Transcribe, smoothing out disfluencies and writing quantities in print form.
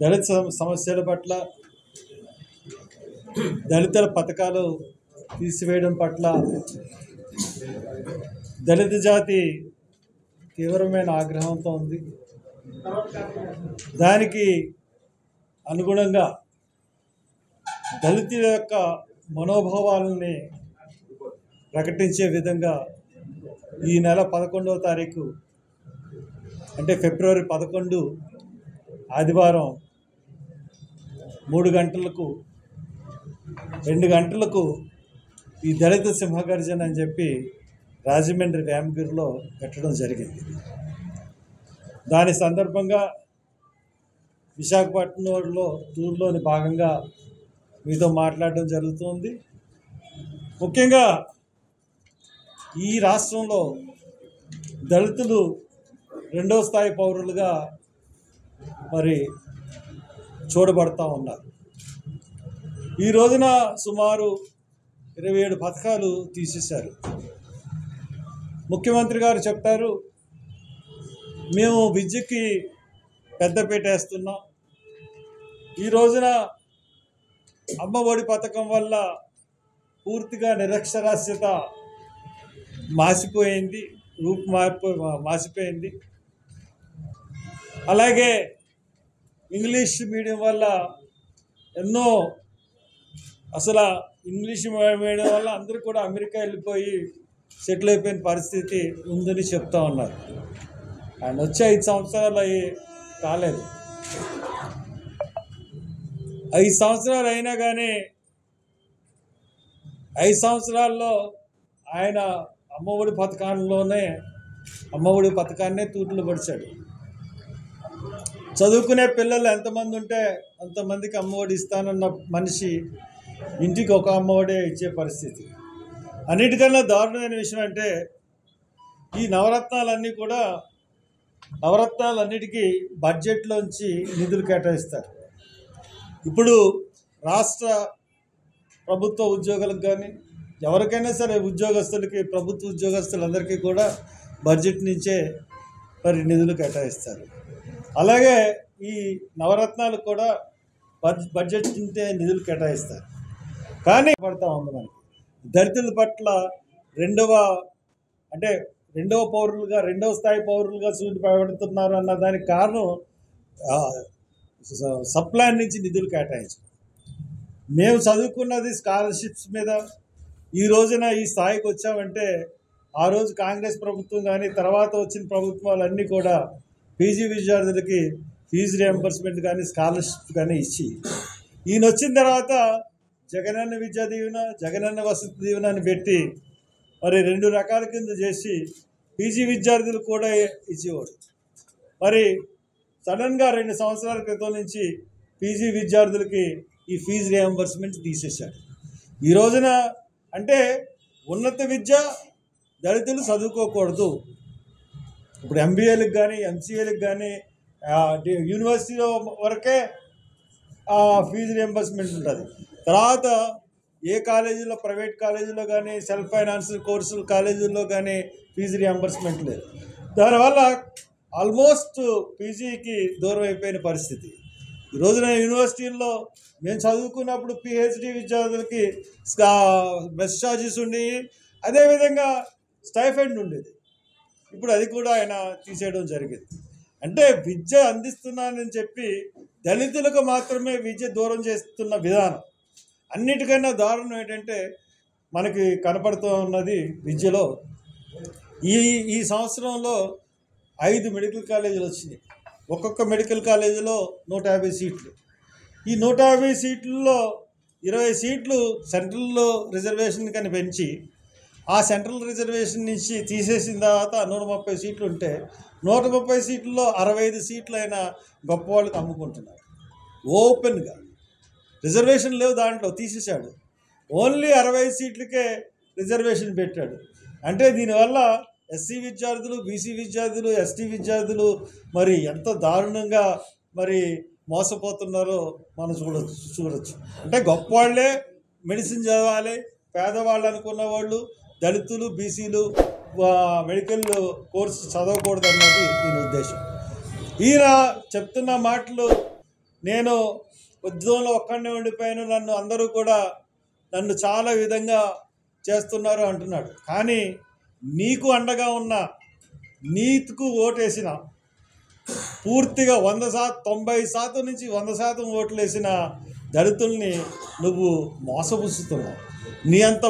దళిత సమస్యల పట్ల, దళితుల పథకాలు తీసివేయడం పట్ల దళిత జాతి తీవ్రమైన ఆగ్రహంతో ఉంది. దానికి అనుగుణంగా దళితుల యొక్క మనోభావాలని ప్రకటించే విధంగా ఈ నెల 11వ తారీఖు అంటే ఫిబ్రవరి 11 ఆదివారం 2 గంటలకు ఈ దళిత సింహగర్జన అని చెప్పి రాజమండ్రి వేమగిరిలో పెట్టడం జరిగింది. దాని సందర్భంగా విశాఖపట్నంలో టూర్లోని భాగంగా మీతో మాట్లాడడం జరుగుతుంది. ముఖ్యంగా ఈ రాష్ట్రంలో దళితులు 2వ స్థాయి పౌరులుగా మరి చూడబడతా ఉన్నారు. ఈ రోజున సుమారు 27 పథకాలు తీసేశారు. ముఖ్యమంత్రి గారు చెప్తారు, మేము విద్యకి పెద్దపీట వేస్తున్నాం. ఈ రోజున అమ్మఒడి పథకం వల్ల పూర్తిగా నిరక్షరాస్యత మాసిపోయింది, మాసిపోయింది. అలాగే ఇంగ్లీష్ మీడియం వల్ల ఎన్నో అసలు ఇంగ్లీష్ మీడియం వల్ల అందరూ కూడా అమెరికా వెళ్ళిపోయి సెటిల్ అయిపోయిన పరిస్థితి ఉందని చెప్తా ఉన్నారు. ఆయన వచ్చి 5 సంవత్సరాలు కాలేదు. 5 సంవత్సరాలు అయినా కానీ 5 సంవత్సరాల్లో ఆయన అమ్మఒడి పథకాన్నే తూట్లు పడిచాడు. చదువుకునే పిల్లలు ఎంతమంది ఉంటే అంతమందికి అమ్మఒడి ఇస్తానన్న మనిషి ఇంటికి ఒక అమ్మఒడే ఇచ్చే పరిస్థితి. అన్నిటికన్నా దారుణమైన విషయం అంటే ఈ నవరత్నాలన్నిటికీ బడ్జెట్లోంచి నిధులు కేటాయిస్తారు. ఇప్పుడు రాష్ట్ర ప్రభుత్వ ఉద్యోగులకు కానీ ఎవరికైనా సరే ఉద్యోగస్తులకి, ప్రభుత్వ ఉద్యోగస్తులందరికీ కూడా బడ్జెట్ నుంచే మరి నిధులు కేటాయిస్తారు. అలాగే ఈ నవరత్నాలకు కూడా బడ్జెట్ నుంచే నిధులు కేటాయిస్తారు. కానీ పడతా ఉంది మనకి దళితుల పట్ల రెండవ స్థాయి పౌరులుగా చూడబడుతున్నారు అన్న దానికి కారణం సప్లాన్ నుంచి నిధులు కేటాయించడం. మేము చదువుకున్నది స్కాలర్షిప్స్ మీద. ఈ రోజున ఈ స్థాయికి వచ్చామంటే ఆ రోజు కాంగ్రెస్ ప్రభుత్వం కానీ తర్వాత వచ్చిన ప్రభుత్వాలన్నీ కూడా పీజీ విద్యార్థులకి ఫీజు రియంబర్స్మెంట్ కానీ స్కాలర్షిప్ కానీ ఇచ్చి, ఈయన వచ్చిన తర్వాత జగనన్న విద్యా దీవెన, జగనన్న వసతి దీవెన అని పెట్టి మరి 2 రకాల కింద చేసి పీజీ విద్యార్థులు కూడా ఇచ్చేవాడు. మరి సడన్గా 2 సంవత్సరాల క్రితం నుంచి పీజీ విద్యార్థులకి ఈ ఫీజు రియంబర్స్మెంట్ తీసేశాడు. ఈ రోజున అంటే ఉన్నత విద్య దళితులు చదువుకోకూడదు. ఇప్పుడు ఎంబీఏలకు కానీ ఎంసీఏలకు కానీ యూనివర్సిటీలో వరకే ఫీజు రియంబర్స్మెంట్ ఉంటుంది. తర్వాత ఏ కాలేజీలో, ప్రైవేట్ కాలేజీలో కానీ, సెల్ఫ్ ఫైనాన్స్ కోర్సులు కాలేజీల్లో కానీ ఫీజు రియంబర్స్మెంట్ లేదు. దానివల్ల ఆల్మోస్ట్ పీజీకి దూరం అయిపోయిన పరిస్థితి. ఈ రోజున యూనివర్సిటీల్లో మేము చదువుకున్నప్పుడు పిహెచ్డి విద్యార్థులకి మెస్ ఛార్జెస్ ఉండేవి, అదేవిధంగా స్టైఫండ్ ఉండేది. ఇప్పుడు అది కూడా ఆయన తీసేయడం జరిగింది. అంటే విద్య అందిస్తున్నానని చెప్పి దళితులకు మాత్రమే విద్య దూరం చేస్తున్న విధానం. అన్నిటికన్నా దారుణం ఏంటంటే మనకి కనపడుతూ ఉన్నది విద్యలో ఈ సంవత్సరంలో 5 మెడికల్ కాలేజీలు వచ్చినాయి. ఒక్కొక్క మెడికల్ కాలేజీలో 150 సీట్లు. ఈ 150 సీట్లలో 20 సీట్లు సెంట్రల్ రిజర్వేషన్ కని పెంచి ఆ సెంట్రల్ రిజర్వేషన్ నుంచి తీసేసిన తర్వాత 130 సీట్లు ఉంటే 130 సీట్లలో 65 సీట్లైనా గొప్ప వాళ్ళకి అమ్ముకుంటున్నారు. ఓపెన్గా రిజర్వేషన్ లేవు, దాంట్లో తీసేశాడు. ఓన్లీ 60 సీట్లకే రిజర్వేషన్ పెట్టాడు. అంటే దీనివల్ల ఎస్సీ విద్యార్థులు, బీసీ విద్యార్థులు, ఎస్టీ విద్యార్థులు మరి ఎంత దారుణంగా మరి మోసపోతున్నారో మనం చూడొచ్చు. అంటే గొప్ప వాళ్ళే మెడిసిన్ చదవాలి, పేదవాళ్ళు అనుకున్న వాళ్ళు దళితులు, బీసీలు మెడికల్ కోర్సు చదవకూడదు అన్నది దీని ఉద్దేశం. ఈయన చెప్తున్న మాటలు నేను ఉద్యోగంలో ఒక్కడనే ఉండిపోయాను, నన్ను అందరూ కూడా నన్ను చాలా విధంగా చేస్తున్నారు అంటున్నాడు. కానీ నీకు అండగా ఉన్న, నీకు ఓటేసిన, పూర్తిగా 90% నుంచి 100% ఓట్లు వేసిన దళితుల్ని నువ్వు మోసపుచ్చుతున్నావు. నీ అంత